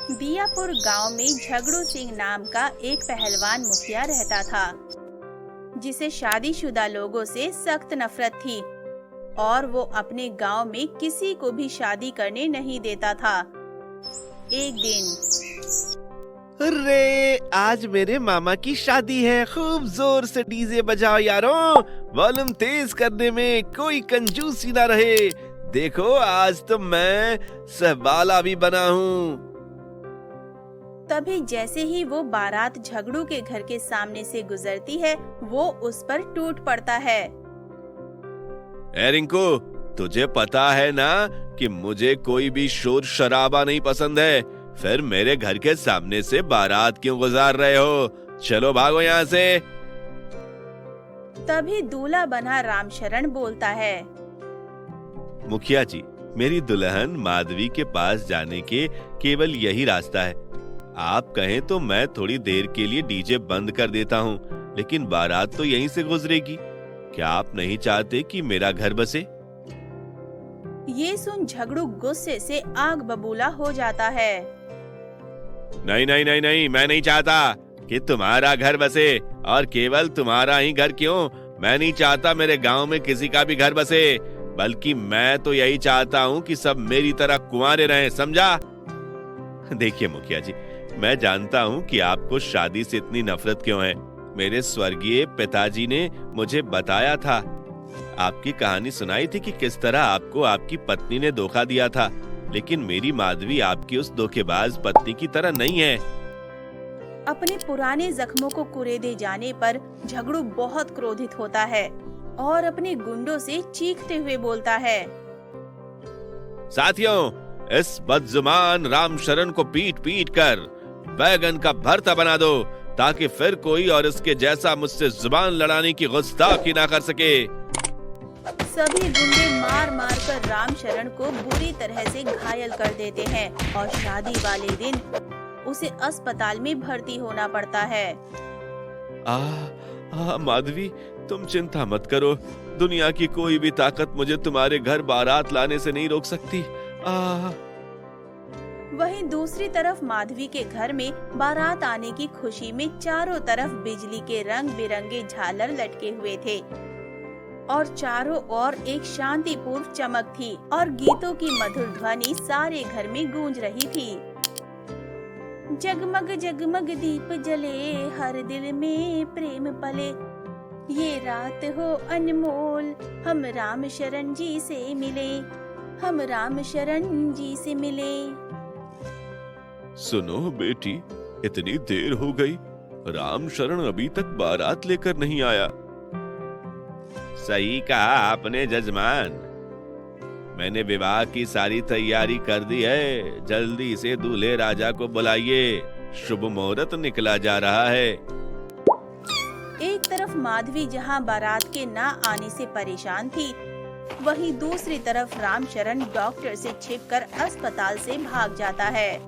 दियापुर गांव में झगड़ू सिंह नाम का एक पहलवान मुखिया रहता था, जिसे शादीशुदा लोगों से सख्त नफरत थी और वो अपने गांव में किसी को भी शादी करने नहीं देता था। एक दिन अरे आज मेरे मामा की शादी है, खूब जोर से डीजे बजाओ यारों, वॉल्यूम तेज करने में कोई कंजूसी ना रहे। देखो आज तो मैं सहबाला भी बना हूँ। तभी जैसे ही वो बारात झगड़ू के घर के सामने से गुजरती है, वो उस पर टूट पड़ता है। ए रिंकू, तुझे पता है ना कि मुझे कोई भी शोर शराबा नहीं पसंद है, फिर मेरे घर के सामने से बारात क्यों गुजार रहे हो? चलो भागो यहाँ से। तभी दूल्हा बना रामशरण बोलता है, मुखिया जी, मेरी दुल्हन माधवी के पास जाने के केवल यही रास्ता है। आप कहें तो मैं थोड़ी देर के लिए डीजे बंद कर देता हूँ, लेकिन बारात तो यहीं से गुजरेगी। क्या आप नहीं चाहते कि मेरा घर बसे? ये सुन झगड़ू गुस्से से आग बबूला हो जाता है। नहीं नहीं नहीं नहीं, मैं नहीं चाहता कि तुम्हारा घर बसे, और केवल तुम्हारा ही घर क्यों, मैं नहीं चाहता मेरे गांव में किसी का भी घर बसे, बल्कि मैं तो यही चाहता हूँ कि सब मेरी तरह कुंवारे रहें, समझा? देखिए मुखिया जी, मैं जानता हूँ कि आपको शादी से इतनी नफरत क्यों है। मेरे स्वर्गीय पिताजी ने मुझे बताया था, आपकी कहानी सुनाई थी कि किस तरह आपको आपकी पत्नी ने धोखा दिया था, लेकिन मेरी माधवी आपकी उस धोखेबाज पत्नी की तरह नहीं है। अपने पुराने जख्मों को कुरेदे जाने पर झगड़ू बहुत क्रोधित होता है और अपने गुंडों से चीखते हुए बोलता है, साथियों, इस बदजुबान रामशरण को पीट पीट कर बैगन का भरता बना दो, ताकि फिर कोई और इसके जैसा मुझसे जुबान लड़ाने की गुस्ताखी ना कर सके। सभी गुंडे मार मार कर रामशरण को बुरी तरह से घायल कर देते हैं और शादी वाले दिन उसे अस्पताल में भर्ती होना पड़ता है। माधवी, तुम चिंता मत करो, दुनिया की कोई भी ताकत मुझे तुम्हारे घर बारात लाने से नहीं रोक सकती। वहीं दूसरी तरफ माधवी के घर में बारात आने की खुशी में चारों तरफ बिजली के रंग बिरंगे झालर लटके हुए थे और चारों ओर एक शांतिपूर्ण चमक थी और गीतों की मधुर ध्वनि सारे घर में गूंज रही थी। जगमग जगमग दीप जले, हर दिल में प्रेम पले, ये रात हो अनमोल, हम राम शरण जी से मिले, हम राम शरण जी से मिले। सुनो बेटी, इतनी देर हो गई, राम शरण अभी तक बारात लेकर नहीं आया। सही कहा आपने जजमान, मैंने विवाह की सारी तैयारी कर दी है, जल्दी से दूल्हे राजा को बुलाइए, शुभ मुहूर्त निकला जा रहा है। एक तरफ माधवी जहां बारात के ना आने से परेशान थी, वहीं दूसरी तरफ रामशरण डॉक्टर से छिपकर अस्पताल से भाग जाता है।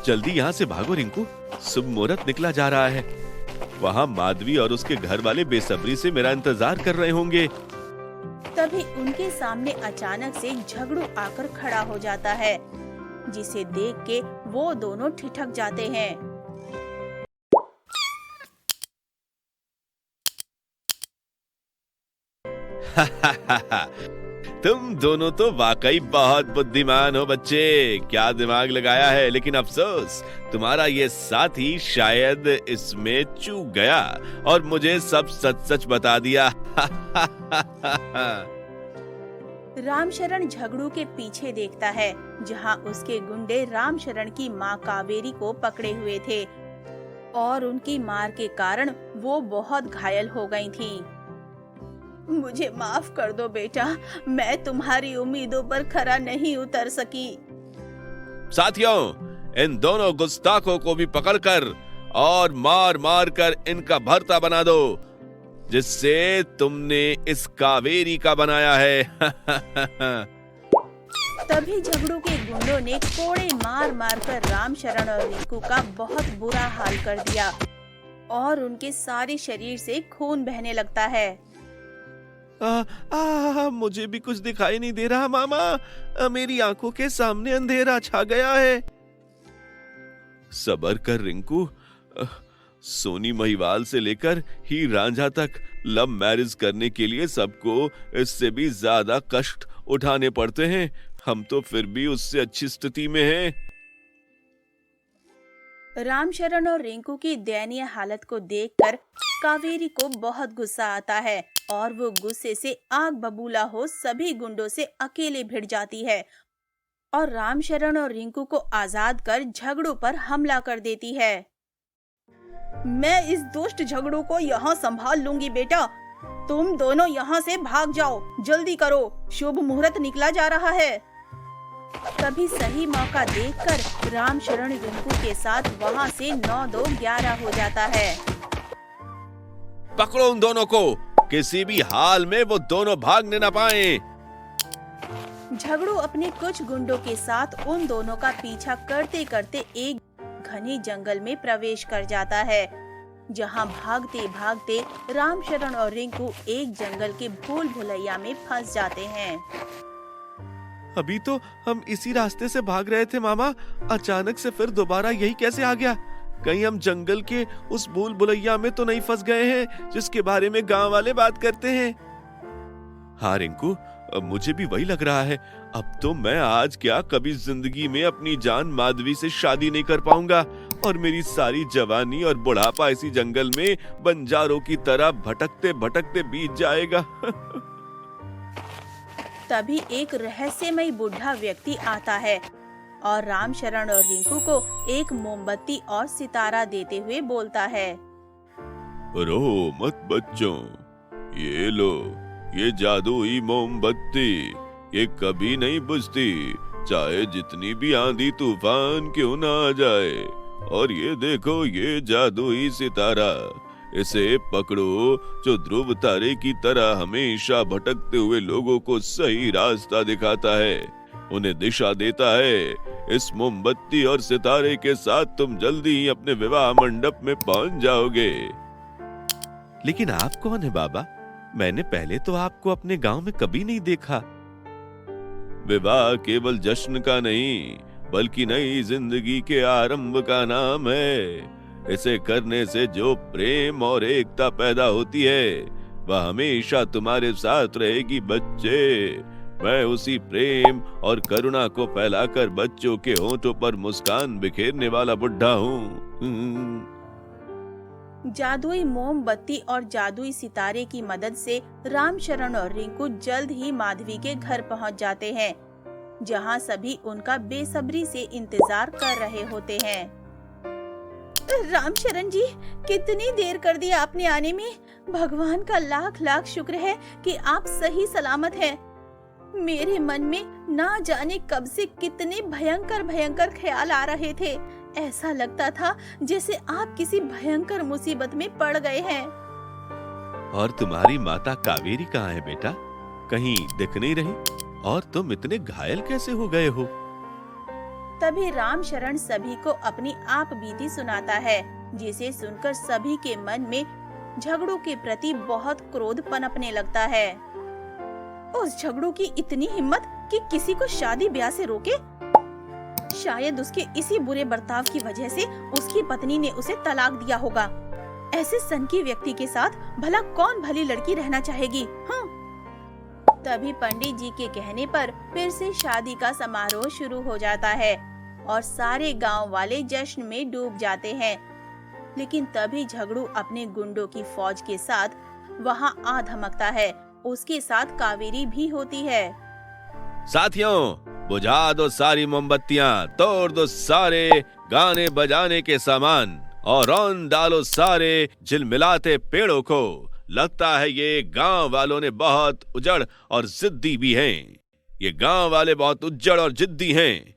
जल्दी यहाँ से भागो रिंकू, शुभ मुहूर्त निकला जा रहा है। वहाँ माधवी और उसके घर वाले बेसब्री से मेरा इंतजार कर रहे होंगे। तभी उनके सामने अचानक से झगड़ू आकर खड़ा हो जाता है, जिसे देख के वो दोनों ठिठक जाते हैं। तुम दोनों तो वाकई बहुत बुद्धिमान हो बच्चे, क्या दिमाग लगाया है, लेकिन अफसोस तुम्हारा ये साथी शायद इसमें चूक गया और मुझे सब सच सच बता दिया। रामशरण झगड़ू के पीछे देखता है, जहां उसके गुंडे रामशरण की मां कावेरी को पकड़े हुए थे और उनकी मार के कारण वो बहुत घायल हो गई थी। मुझे माफ कर दो बेटा, मैं तुम्हारी उम्मीदों पर खरा नहीं उतर सकी। साथियों, इन दोनों गुस्ताखों को भी पकड़कर और मार मार कर इनका भरता बना दो, जिससे तुमने इस कावेरी का बनाया है। तभी झगड़ू के गुंडों ने कोड़े मार मार कर रामशरण और रिंकू का बहुत बुरा हाल कर दिया और उनके सारे शरीर से खून बहने लगता है। मुझे भी कुछ दिखाई नहीं दे रहा मामा, मेरी आंखों के सामने अंधेरा छा गया है। सबर कर रिंकू। सोनी महिवाल से लेकर ही रांझा तक लव मैरिज करने के लिए सबको इससे भी ज्यादा कष्ट उठाने पड़ते हैं। हम तो फिर भी उससे अच्छी स्थिति में हैं। रामशरण और रिंकू की दयनीय हालत को देखकर कावेरी को बहुत गुस्सा आता है और वो गुस्से से आग बबूला हो सभी गुंडों से अकेले भिड़ जाती है और रामशरण और रिंकू को आजाद कर झगड़ू पर हमला कर देती है। मैं इस दुष्ट झगड़ू को यहाँ संभाल लूंगी बेटा, तुम दोनों यहाँ से भाग जाओ, जल्दी करो, शुभ मुहूर्त निकला जा रहा है। तभी सही मौका देखकर रामशरण रिंकू के साथ वहाँ से 9-2-11 हो जाता है। पकड़ो उन दोनों को, किसी भी हाल में वो दोनों भागने न पाएं। झगड़ू अपने कुछ गुंडों के साथ उन दोनों का पीछा करते करते एक घने जंगल में प्रवेश कर जाता है, जहां भागते भागते रामशरण और रिंकू एक जंगल के भूल भुलैया में फंस जाते हैं। अभी तो हम इसी रास्ते से भाग रहे थे मामा, अचानक से फिर दोबारा यही कैसे आ गया? कहीं हम जंगल के उस भूल भुलैया में तो नहीं फंस गए हैं जिसके बारे में गांव वाले बात करते हैं? हाँ रिंकू, अब मुझे भी वही लग रहा है। अब तो मैं आज क्या कभी जिंदगी में अपनी जान माधवी से शादी नहीं कर पाऊंगा और मेरी सारी जवानी और बुढ़ापा इसी जंगल में बंजारों की तरह भटकते भटकते बीत जाएगा। तभी एक रहस्यमय बूढ़ा व्यक्ति आता है और रामशरण और रिंकू को एक मोमबत्ती और सितारा देते हुए बोलता है, रो मत बच्चों, ये लो, ये जादुई मोमबत्ती, ये कभी नहीं बुझती, चाहे जितनी भी आंधी तूफान क्यों ना आ जाए। और ये देखो, ये जादुई सितारा, इसे पकड़ो, जो ध्रुव तारे की तरह हमेशा भटकते हुए लोगों को सही रास्ता दिखाता है, उन्हें दिशा देता है। इस मोमबत्ती और सितारे के साथ तुम जल्दी ही अपने विवाह मंडप में पहुंच जाओगे। लेकिन आप कौन है बाबा? मैंने पहले तो आपको अपने गांव में कभी नहीं देखा। विवाह केवल जश्न का नहीं, बल्कि नई जिंदगी के आरंभ का नाम है। इसे करने से जो प्रेम और एकता पैदा होती है, वह हमेशा तुम्हारे साथ रहेगी बच्चे। मैं उसी प्रेम और करुणा को फैलाकर बच्चों के होंठों पर मुस्कान बिखेरने वाला बुढ़ा हूँ। जादुई मोमबत्ती और जादुई सितारे की मदद से रामशरण और रिंकू जल्द ही माधवी के घर पहुंच जाते हैं, जहां सभी उनका बेसब्री से इंतजार कर रहे होते हैं। रामशरण जी, कितनी देर कर दी आपने आने में। भगवान का लाख लाख शुक्र है कि आप सही सलामत हैं। मेरे मन में ना जाने कब से कितने भयंकर भयंकर ख्याल आ रहे थे। ऐसा लगता था जैसे आप किसी भयंकर मुसीबत में पड़ गए हैं। और तुम्हारी माता कावेरी कहाँ है बेटा? कहीं दिख नहीं रही, और तुम इतने घायल कैसे हो गए हो? तभी रामशरण सभी को अपनी आप बीती सुनाता है, जिसे सुनकर सभी के मन में झगड़ू के प्रति बहुत क्रोध पनपने लगता है। उस झगड़ू की इतनी हिम्मत कि किसी को शादी ब्याह से रोके। शायद उसके इसी बुरे बर्ताव की वजह से उसकी पत्नी ने उसे तलाक दिया होगा। ऐसे सनकी व्यक्ति के साथ भला कौन भली लड़की रहना चाहेगी? तभी पंडित जी के कहने पर फिर से शादी का समारोह शुरू हो जाता है और सारे गांव वाले जश्न में डूब जाते हैं। लेकिन तभी झगड़ू अपने गुंडों की फौज के साथ वहां आ धमकता है। उसके साथ कावेरी भी होती है। साथियों, बुझा दो सारी मोमबत्तियां, तोड़ दो सारे गाने बजाने के सामान और रौन डालो सारे झिलमिलाते पेड़ों को। लगता है ये गांव वालों ने बहुत उजड़ और जिद्दी भी हैं। ये गांव वाले बहुत उजड़ और जिद्दी हैं।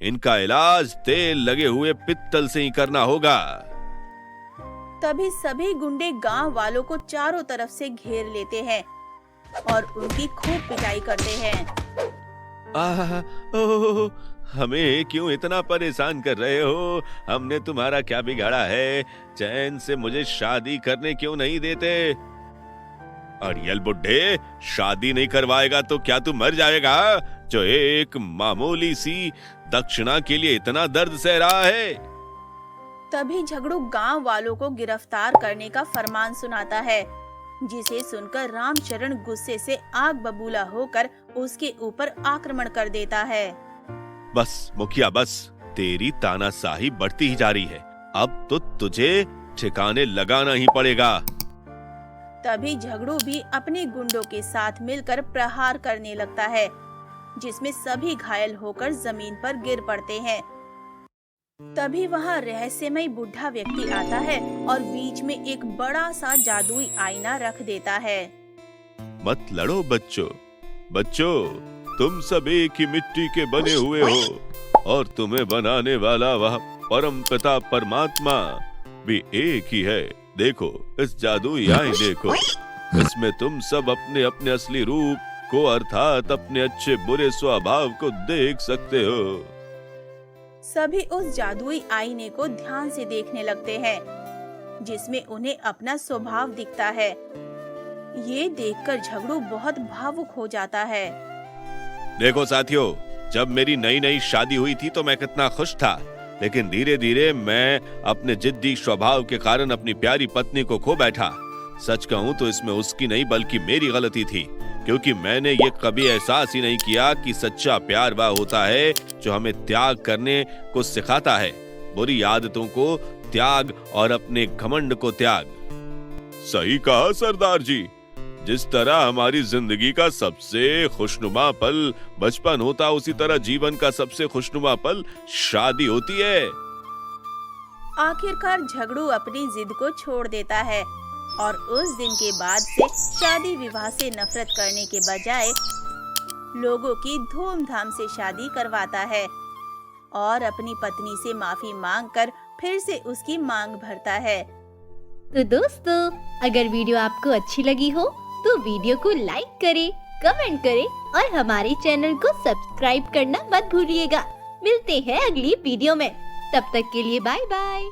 इनका इलाज तेल लगे हुए पित्तल से ही करना होगा। तभी सभी गुंडे गांव वालों को चारों तरफ से घेर लेते हैं और उनकी खूब पिटाई करते हैं। ओह, हमें क्यों इतना परेशान कर रहे हो? हमने तुम्हारा क्या बिगाड़ा है? चैन से मुझे शादी करने क्यों नहीं देते? अड़ियल बुड्ढे, शादी नहीं करवाएगा तो क्या तू मर जाएगा, जो एक मामूली सी दक्षिणा के लिए इतना दर्द सह रहा है? तभी झगड़ू गांव वालों को गिरफ्तार करने का फरमान सुनाता है, जिसे सुनकर रामचरण गुस्से से आग बबूला होकर उसके ऊपर आक्रमण कर देता है। बस मुखिया बस, तेरी तानाशाही बढ़ती ही जा रही है। अब तो तुझे ठिकाने लगाना ही पड़ेगा। तभी झगड़ू भी अपने गुंडों के साथ मिलकर प्रहार करने लगता है, जिसमें सभी घायल होकर जमीन पर गिर पड़ते हैं। तभी वहाँ रहस्यमय बुढ़ा व्यक्ति आता है और बीच में एक बड़ा सा जादुई आईना रख देता है। मत लड़ो बच्चों, बच्चों तुम सब एक ही मिट्टी के बने हुए हो और तुम्हें बनाने वाला वह परम पिता परमात्मा भी एक ही है। देखो इस जादुई आईने को, इसमें तुम सब अपने अपने असली रूप को अर्थात अपने अच्छे बुरे स्वभाव को देख सकते हो। सभी उस जादुई आईने को ध्यान से देखने लगते हैं, जिसमें उन्हें अपना स्वभाव दिखता है। ये देखकर झगड़ू बहुत भावुक हो जाता है। देखो साथियों, जब मेरी नई नई शादी हुई थी तो मैं कितना खुश था, लेकिन धीरे धीरे मैं अपने जिद्दी स्वभाव के कारण अपनी प्यारी पत्नी को खो बैठा। सच कहूं तो इसमें उसकी नहीं बल्कि मेरी गलती थी, क्योंकि मैंने ये कभी एहसास ही नहीं किया कि सच्चा प्यार वह होता है जो हमें त्याग करने को सिखाता है, बुरी आदतों को त्याग और अपने घमंड को त्याग। सही कहा सरदार जी, जिस तरह हमारी जिंदगी का सबसे खुशनुमा पल बचपन होता, उसी तरह जीवन का सबसे खुशनुमा पल शादी होती है। आखिरकार झगड़ू अपनी जिद को छोड़ देता है और उस दिन के बाद से शादी विवाह से नफरत करने के बजाय लोगों की धूमधाम से शादी करवाता है और अपनी पत्नी से माफी मांगकर फिर से उसकी मांग भरता है। तो दोस्तों, अगर वीडियो आपको अच्छी लगी हो तो वीडियो को लाइक करें, कमेंट करें और हमारे चैनल को सब्सक्राइब करना मत भूलिएगा। मिलते हैं अगली वीडियो में, तब तक के लिए बाय बाय।